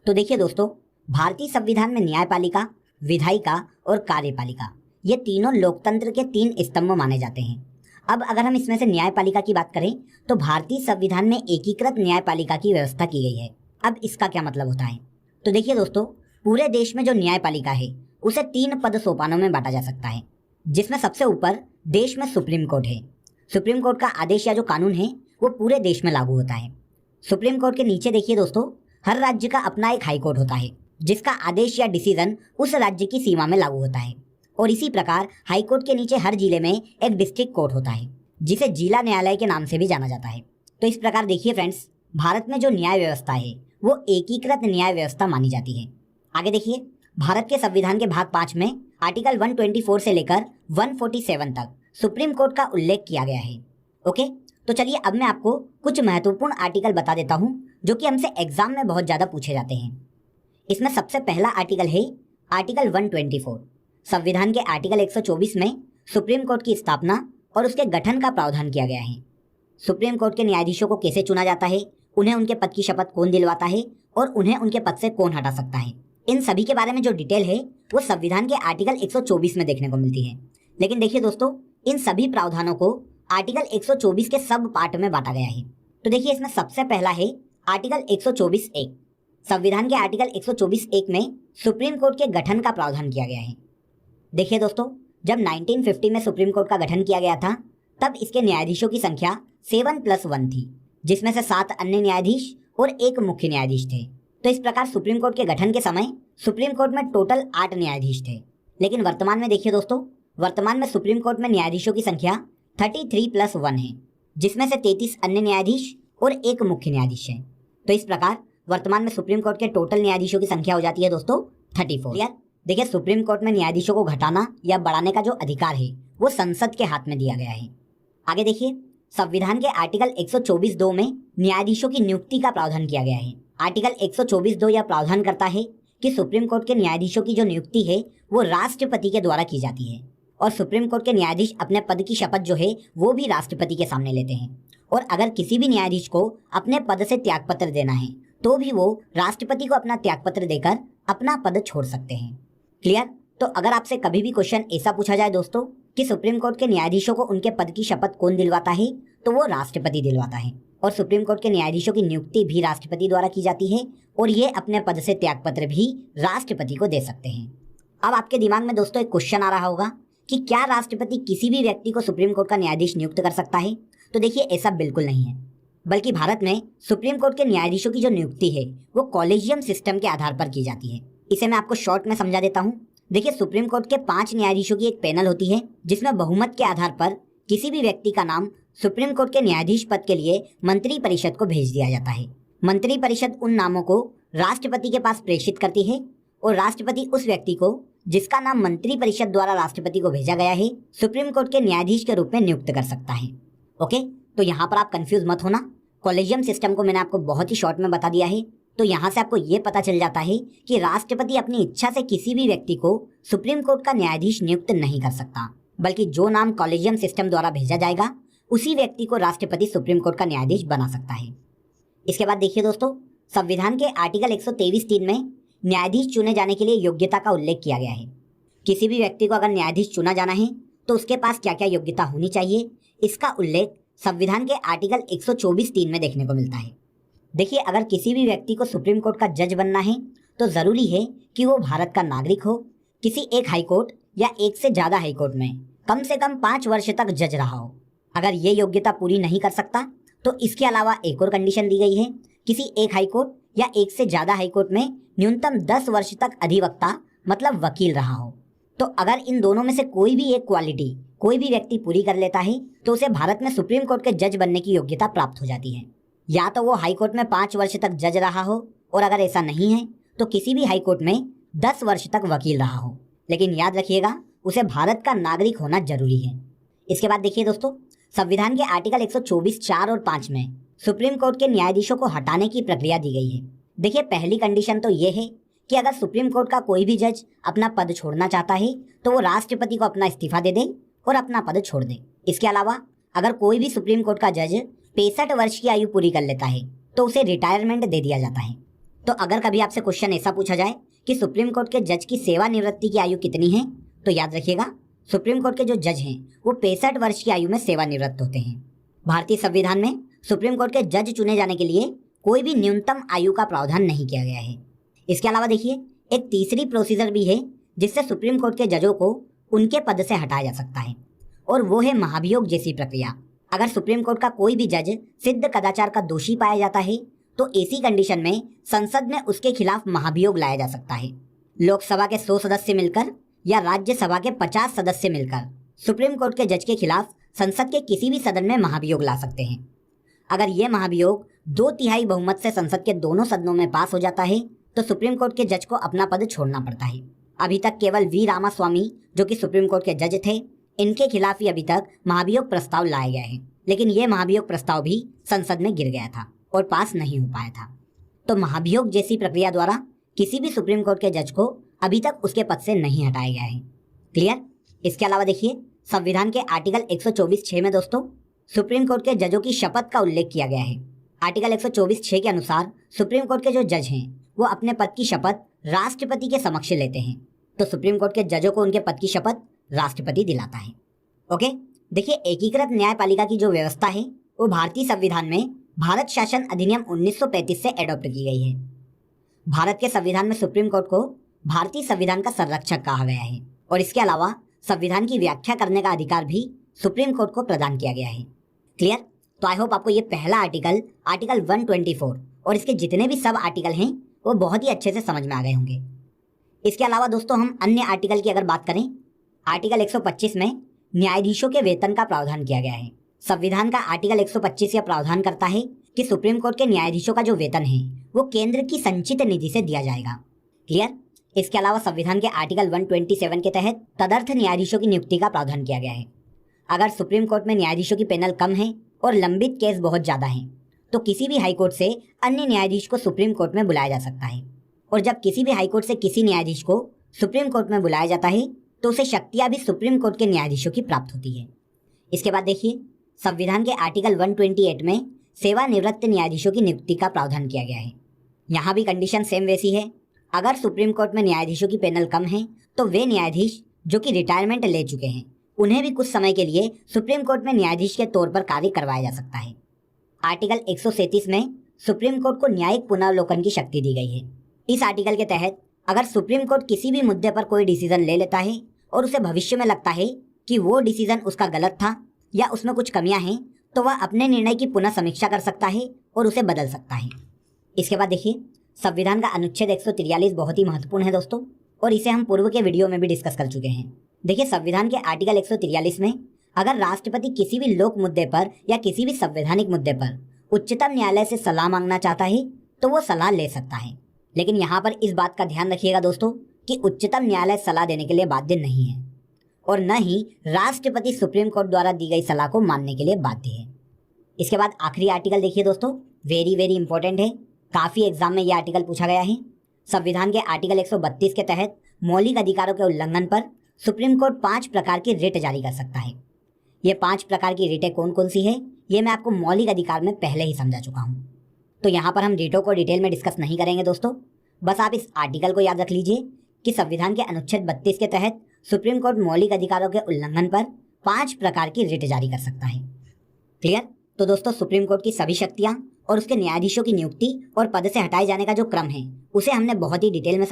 तो देखिए दोस्तों, भारतीय संविधान में न्यायपालिका, विधायिका और कार्यपालिका ये तीनों लोकतंत्र के 3 स्तंभ माने जाते हैं। अब अगर हम इसमें से न्यायपालिका की बात करें तो भारतीय संविधान में एकीकृत न्यायपालिका की व्यवस्था की गई है। अब इसका क्या मतलब होता है? तो देखिए दोस्तों, पूरे देश में जो न्यायपालिका है उसे 3 पद सोपानों में बांटा जा सकता है, जिसमें सबसे ऊपर देश में सुप्रीम कोर्ट है। सुप्रीम कोर्ट का आदेश या जो कानून है वो पूरे देश में लागू होता है। सुप्रीम कोर्ट के नीचे देखिए दोस्तों, हर राज्य का अपना एक हाई कोर्ट होता है जिसका आदेश या डिसीजन उस राज्य की सीमा में लागू होता है। और इसी प्रकार हाई कोर्ट के नीचे हर जिले में एक डिस्ट्रिक्ट कोर्ट होता है जिसे जिला न्यायालय के नाम से भी जाना जाता है। तो इस प्रकार देखिए फ्रेंड्स, भारत में जो न्याय व्यवस्था है वो एकीकृत न्याय व्यवस्था मानी जाती है। आगे देखिए, भारत के संविधान के भाग 5 में आर्टिकल 124 से लेकर 147 तक सुप्रीम कोर्ट का उल्लेख किया गया है। ओके, तो चलिए अब मैं आपको कुछ महत्वपूर्ण आर्टिकल बता देता हूं जो कि हमसे एग्जाम में बहुत ज़्यादा पूछे जाते हैं। इसमें सबसे पहला आर्टिकल है आर्टिकल 124। संविधान के आर्टिकल 124 में सुप्रीम कोर्ट की स्थापना और उसके गठन का प्रावधान किया गया है। सुप्रीम कोर्ट के न्यायाधीशों को कैसे चुना जाता है, उन्हें उनके पद की शपथ कौन दिलवाता है और उन्हें उनके पद से कौन हटा सकता है, इन सभी के बारे में जो डिटेल है वो संविधान के आर्टिकल 124 में देखने को मिलती है। लेकिन देखिए दोस्तों, इन सभी प्रावधानों को आर्टिकल 124 के सब पार्ट में बांटा गया है। तो देखिए, इसमें सबसे पहला है आर्टिकल 124(1). संविधान के आर्टिकल 124(1) में सुप्रीम कोर्ट के गठन का प्रावधान किया गया है। देखिए दोस्तों, जब 1950 में सुप्रीम कोर्ट का गठन किया गया था तब इसके न्यायाधीशों की संख्या 7+1 थी, जिसमें से 7 अन्य न्यायाधीश और 1 मुख्य न्यायाधीश थे। तो इस प्रकार सुप्रीम कोर्ट के गठन के समय सुप्रीम कोर्ट में टोटल 8 न्यायाधीश थे। लेकिन वर्तमान में देखिए दोस्तों, वर्तमान में सुप्रीम कोर्ट में न्यायाधीशों की संख्या 33+1 है, जिसमें से 33 अन्य न्यायाधीश और 1 मुख्य न्यायाधीश है। तो इस प्रकार वर्तमान में सुप्रीम कोर्ट के टोटल न्यायाधीशों की संख्या हो जाती है दोस्तों 34। यार देखिए, सुप्रीम कोर्ट में न्यायाधीशों को घटाना या बढ़ाने का जो अधिकार है वो संसद के हाथ में दिया गया है। आगे देखिए, संविधान के आर्टिकल 124(2) में न्यायाधीशों की नियुक्ति का प्रावधान किया गया है। आर्टिकल 124(2) यह प्रावधान करता है कि सुप्रीम कोर्ट के न्यायाधीशों की जो नियुक्ति है वो राष्ट्रपति के द्वारा की जाती है और सुप्रीम कोर्ट के न्यायाधीश अपने पद की शपथ जो है वो भी राष्ट्रपति के सामने लेते हैं। और अगर किसी भी न्यायाधीश को अपने पद से त्यागपत्र देना है तो भी वो राष्ट्रपति को अपना त्यागपत्र देकर अपना पद छोड़ सकते हैं। क्लियर? तो अगर आपसे कभी भी क्वेश्चन ऐसा पूछा जाए दोस्तों कि सुप्रीम कोर्ट के न्यायाधीशों को उनके पद की शपथ कौन दिलवाता है, तो वो राष्ट्रपति दिलवाता है। और सुप्रीम कोर्ट के न्यायाधीशों की नियुक्ति भी राष्ट्रपति द्वारा की जाती है और ये अपने पद से त्यागपत्र भी राष्ट्रपति को दे सकते हैं। अब आपके दिमाग में दोस्तों एक क्वेश्चन आ रहा होगा कि क्या राष्ट्रपति किसी भी व्यक्ति को सुप्रीम कोर्ट का न्यायाधीश नियुक्त कर सकता है? तो देखिए, ऐसा बिल्कुल नहीं है, बल्कि भारत में सुप्रीम कोर्ट के न्यायाधीशों की जो नियुक्ति है वो कॉलेजियम सिस्टम के आधार पर की जाती है। इसे मैं आपको शॉर्ट में समझा देता हूँ। देखिए, सुप्रीम कोर्ट के 5 न्यायाधीशों की एक पैनल होती है जिसमें बहुमत के आधार पर किसी भी व्यक्ति का नाम सुप्रीम कोर्ट के न्यायाधीश पद के लिए मंत्री परिषद को भेज दिया जाता है। मंत्री परिषद उन नामों को राष्ट्रपति के पास प्रेषित करती है और राष्ट्रपति उस व्यक्ति को जिसका नाम मंत्री परिषद द्वारा राष्ट्रपति को भेजा गया है सुप्रीम कोर्ट के न्यायाधीश के रूप में नियुक्त कर सकता है। ओके, तो यहाँ पर आप कंफ्यूज मत होना। कॉलेजियम सिस्टम को मैंने आपको बहुत ही शॉर्ट में बता दिया है। तो यहाँ से आपको ये पता चल जाता है कि राष्ट्रपति अपनी इच्छा से किसी भी व्यक्ति को सुप्रीम कोर्ट का न्यायाधीश नियुक्त नहीं कर सकता, बल्कि जो नाम कॉलेजियम सिस्टम द्वारा भेजा जाएगा उसी व्यक्ति को राष्ट्रपति सुप्रीम कोर्ट का न्यायाधीश बना सकता है। इसके बाद देखिए दोस्तों, संविधान के आर्टिकल 123(3) में न्यायाधीश चुने जाने के लिए योग्यता का उल्लेख किया गया है। किसी भी व्यक्ति को अगर न्यायाधीश चुना जाना है तो उसके पास क्या क्या योग्यता होनी चाहिए, इसका उल्लेख संविधान के आर्टिकल 124(3) में देखने को मिलता है। देखिए, अगर किसी भी व्यक्ति को सुप्रीम कोर्ट का जज बनना है तो ज़रूरी है कि वो भारत का नागरिक हो, किसी एक हाई कोर्ट या एक से ज़्यादा हाई कोर्ट में कम से कम 5 वर्ष तक जज रहा हो। अगर ये योग्यता पूरी नहीं कर सकता तो इसके अलावा एक और कंडीशन दी गई है, किसी एक हाई कोर्ट या एक से ज़्यादा हाई कोर्ट में न्यूनतम 10 वर्ष तक अधिवक्ता मतलब वकील रहा हो। तो अगर इन दोनों में से कोई भी एक क्वालिटी कोई भी व्यक्ति पूरी कर लेता है तो उसे भारत में सुप्रीम कोर्ट के जज बनने की योग्यता प्राप्त हो जाती है। या तो वो हाई कोर्ट में 5 वर्ष तक जज रहा हो, और अगर ऐसा नहीं है तो किसी भी हाई कोर्ट में 10 वर्ष तक वकील रहा हो। लेकिन याद रखिएगा, उसे भारत का नागरिक होना जरूरी है। इसके बाद देखिए दोस्तों, संविधान के आर्टिकल 124(4) और 5 में सुप्रीम कोर्ट के न्यायाधीशों को हटाने की प्रक्रिया दी गई है। देखिए, पहली कंडीशन तो ये है कि अगर सुप्रीम कोर्ट का कोई भी जज अपना पद छोड़ना चाहता है तो वो राष्ट्रपति को अपना इस्तीफा दे दे और अपना पद छोड़ दे। इसके अलावा अगर कोई भी सुप्रीम कोर्ट का जज 65 वर्ष की आयु पूरी कर लेता है तो उसे रिटायरमेंट दे दिया जाता है। तो अगर कभी आपसे क्वेश्चन ऐसा पूछा जाए कि सुप्रीम कोर्ट के जज की सेवानिवृत्ति की आयु कितनी है, तो याद रखिएगा सुप्रीम कोर्ट के जो जज हैं वो 65 वर्ष की आयु में सेवानिवृत्त होते हैं। भारतीय संविधान में सुप्रीम कोर्ट के जज चुने जाने के लिए कोई भी न्यूनतम आयु का प्रावधान नहीं किया गया है। इसके अलावा देखिए एक तीसरी प्रोसीजर भी है जिससे सुप्रीम कोर्ट के जजों को उनके पद से हटाया जा सकता है, और वो है महाभियोग जैसी प्रक्रिया। अगर सुप्रीम कोर्ट का कोई भी जज सिद्ध कदाचार का दोषी पाया जाता है तो ऐसी कंडीशन में संसद में उसके खिलाफ महाभियोग लाया जा सकता है। लोकसभा के 100 सदस्य मिलकर या राज्यसभा के 50 सदस्य मिलकर सुप्रीम कोर्ट के जज के खिलाफ संसद के किसी भी सदन में महाभियोग ला सकते हैं। अगर ये महाभियोग 2/3 बहुमत से संसद के दोनों सदनों में पास हो जाता है तो सुप्रीम कोर्ट के जज को अपना पद छोड़ना पड़ता है। अभी तक केवल वी रामास्वामी जो कि सुप्रीम कोर्ट के जज थे, इनके खिलाफ ही अभी तक महाभियोग प्रस्ताव लाया गया है, लेकिन ये महाभियोग प्रस्ताव भी संसद में गिर गया था और पास नहीं हो पाया था। तो महाभियोग जैसी प्रक्रिया द्वारा किसी भी सुप्रीम कोर्ट के जज को अभी तक उसके पद से नहीं हटाया गया है। क्लियर? इसके अलावा देखिए संविधान के आर्टिकल 124(6) में दोस्तों सुप्रीम कोर्ट के जजों की शपथ का उल्लेख किया गया है। आर्टिकल 124(6) के अनुसार सुप्रीम कोर्ट के जो जज हैं वो अपने पद की शपथ राष्ट्रपति के समक्ष लेते हैं। तो सुप्रीम कोर्ट के जजों को उनके पद की शपथ राष्ट्रपति दिलाता है। ओके, देखिए एकीकृत न्यायपालिका की जो व्यवस्था है वो भारतीय संविधान में भारत शासन अधिनियम 1935 से एडॉप्ट की गई है। भारत के संविधान में सुप्रीम कोर्ट को भारतीय संविधान का संरक्षक कहा गया है, और इसके अलावा संविधान की व्याख्या करने का अधिकार भी सुप्रीम कोर्ट को प्रदान किया गया है। क्लियर? तो आई होप आपको ये पहला आर्टिकल 124 और इसके जितने भी सब आर्टिकल हैं वो बहुत ही अच्छे से समझ में आ गए होंगे। इसके अलावा दोस्तों हम अन्य आर्टिकल की अगर बात करें, आर्टिकल 125 में न्यायाधीशों के वेतन का प्रावधान किया गया है। संविधान का आर्टिकल 125 यह प्रावधान करता है कि सुप्रीम कोर्ट के न्यायाधीशों का जो वेतन है वो केंद्र की संचित निधि से दिया जाएगा। क्लियर? इसके अलावा संविधान के आर्टिकल 127 के तहत तदर्थ न्यायाधीशों की नियुक्ति का प्रावधान किया गया है। अगर सुप्रीम कोर्ट में न्यायाधीशों की पैनल कम है और लंबित केस बहुत ज़्यादा हैं, तो किसी भी हाईकोर्ट से अन्य न्यायाधीश को सुप्रीम कोर्ट में बुलाया जा सकता है, और जब किसी भी हाईकोर्ट से किसी न्यायाधीश को सुप्रीम कोर्ट में बुलाया जाता है तो उसे शक्तियाँ भी सुप्रीम कोर्ट के न्यायाधीशों की प्राप्त होती है। इसके बाद देखिए संविधान के आर्टिकल 128 में सेवानिवृत्त न्यायाधीशों की नियुक्ति का प्रावधान किया गया है। यहाँ भी कंडीशन सेम वैसी है। अगर सुप्रीम कोर्ट में न्यायाधीशों की पैनल कम है तो वे न्यायाधीश जो कि रिटायरमेंट ले चुके हैं उन्हें भी कुछ समय के लिए सुप्रीम कोर्ट में न्यायाधीश के तौर पर कार्य करवाया जा सकता है। आर्टिकल 137 में सुप्रीम कोर्ट को न्यायिक पुनर्वलोकन की शक्ति दी गई है। इस आर्टिकल के तहत अगर सुप्रीम कोर्ट किसी भी मुद्दे पर कोई डिसीजन ले लेता है और उसे भविष्य में लगता है कि वो डिसीजन उसका गलत था या उसमें कुछ कमियां हैं, तो वह अपने निर्णय की पुनः समीक्षा कर सकता है और उसे बदल सकता है। इसके बाद देखिए संविधान का अनुच्छेद 143 बहुत ही महत्वपूर्ण है दोस्तों, और इसे हम पूर्व के वीडियो में भी डिस्कस कर चुके हैं। देखिए संविधान के आर्टिकल 143 में अगर राष्ट्रपति किसी भी लोक मुद्दे पर या किसी भी संवैधानिक मुद्दे पर उच्चतम न्यायालय से सलाह मांगना चाहता है तो वो सलाह ले सकता है। लेकिन यहाँ पर इस बात का ध्यान रखिएगा दोस्तों कि उच्चतम न्यायालय सलाह देने के लिए बाध्य नहीं है, और न ही राष्ट्रपति सुप्रीम कोर्ट द्वारा दी गई सलाह को मानने के लिए बाध्य है। इसके बाद आखिरी आर्टिकल देखिए दोस्तों, वेरी वेरी इंपॉर्टेंट है, काफ़ी एग्जाम में यह आर्टिकल पूछा गया है। संविधान के आर्टिकल 132 के तहत मौलिक अधिकारों के उल्लंघन पर सुप्रीम कोर्ट 5 प्रकार की रिट जारी कर सकता है। ये 5 प्रकार की रिटें कौन कौन सी है ये मैं आपको मौलिक अधिकार में पहले ही समझा चुका हूँ, तो यहाँ पर हम रिटों को डिटेल में डिस्कस नहीं करेंगे दोस्तों। बस आप इस आर्टिकल को याद रख लीजिए कि संविधान के अनुच्छेद 32 के तहत सुप्रीम कोर्ट मौलिक अधिकारों के उल्लंघन पर 5 प्रकार की रिट जारी कर सकता है। क्लियर? तो दोस्तों सुप्रीम कोर्ट की सभी शक्तियाँ और उसके न्यायाधीशों की नियुक्ति और पद से हटाए जाने का जो क्रम है उसे हमने बहुत ही डिटेल में